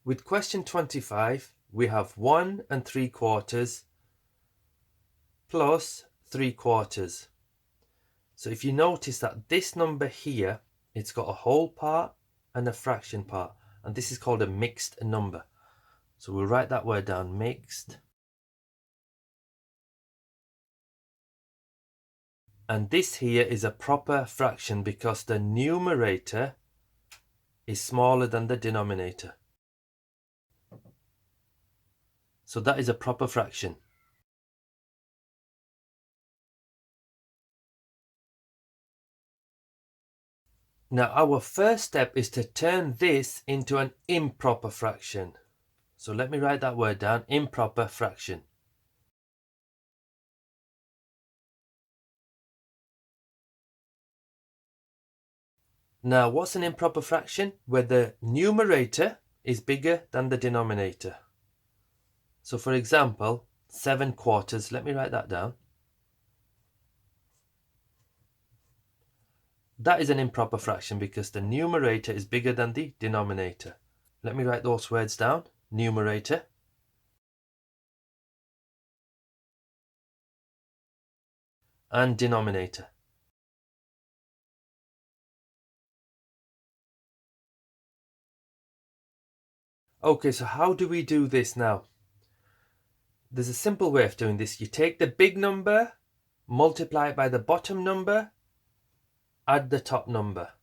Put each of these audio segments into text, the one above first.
With question 25, we have 1 3/4 plus 3/4. So if you notice that this number here, it's got a whole part and a fraction part, and this is called a mixed number. So we'll write that word down, mixed. And this here is a proper fraction because the numerator is smaller than the denominator. So that is a proper fraction. Now our first step is to turn this into an improper fraction. So let me write that word down, improper fraction. Now what's an improper fraction? Where the numerator is bigger than the denominator. So for example, 7/4, let me write that down. That is an improper fraction because the numerator is bigger than the denominator. Let me write those words down, numerator. And denominator. Okay, so how do we do this now? There's a simple way of doing this. You take the big number, multiply it by the bottom number, add the top number.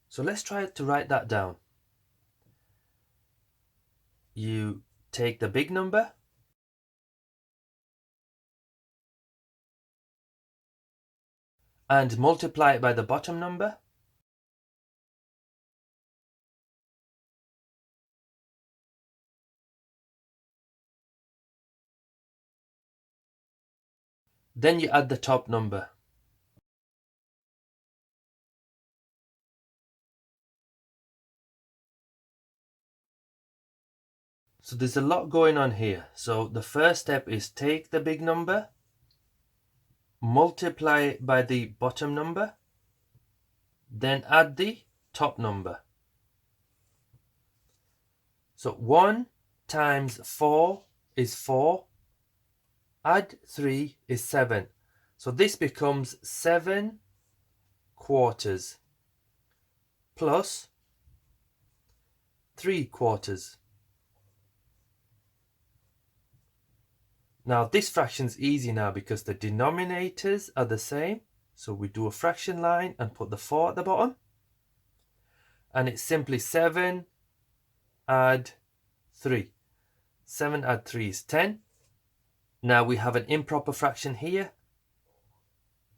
So let's try to write that down. You take the big number, and multiply it by the bottom number. Then you add the top number. So there's a lot going on here. So the first step is take the big number, multiply it by the bottom number, then add the top number. So 1 times 4 is 4. Add 3 is 7. So this becomes 7/4 plus 3/4. Now this fraction's easy now because the denominators are the same. So we do a fraction line and put the 4 at the bottom. And it's simply 7 add 3. 7 add 3 is 10. Now we have an improper fraction here.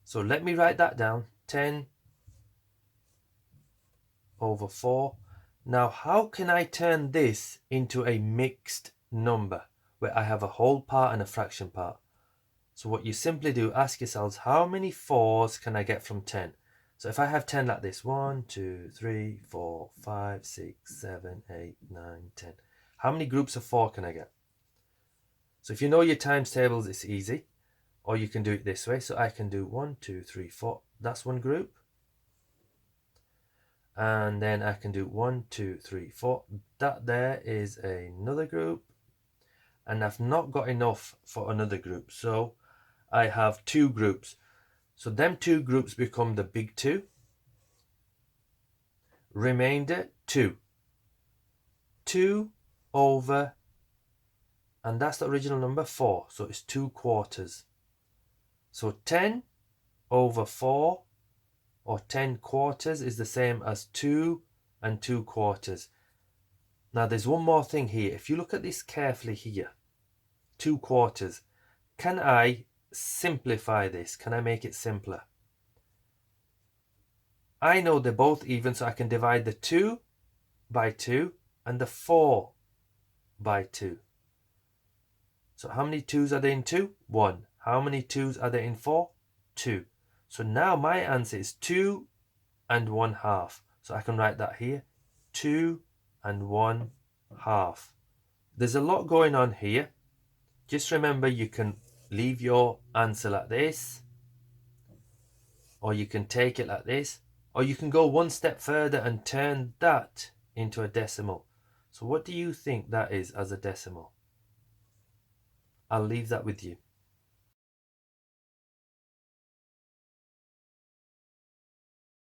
So let me write that down. 10/4. Now how can I turn this into a mixed number where I have a whole part and a fraction part? So what you simply do, ask yourselves, how many 4s can I get from 10? So if I have 10 like this, 1, 2, 3, 4, 5, 6, 7, 8, 9, 10. How many groups of 4 can I get? So if you know your times tables, it's easy. Or you can do it this way. So I can do 1, 2, 3, 4. That's one group. And then I can do 1, 2, 3, 4. That there is another group. And I've not got enough for another group. So I have 2 groups. So them 2 groups become the big 2. Remainder 2. 2 over, and that's the original number, 4. So it's 2/4. So 10/4 or 10/4 is the same as 2 2/4. Now there's one more thing here. If you look at this carefully here, 2/4, can I simplify this? Can I make it simpler? I know they're both even, so I can divide the 2 by 2 and the 4 by 2. So how many 2's are there in 2? 1. How many 2's are there in 4? 2. So now my answer is 2 1/2. So I can write that here, 2 1/2. There's a lot going on here. Just remember, you can leave your answer like this, or you can take it like this, or you can go one step further and turn that into a decimal. So what do you think that is as a decimal? I'll leave that with you.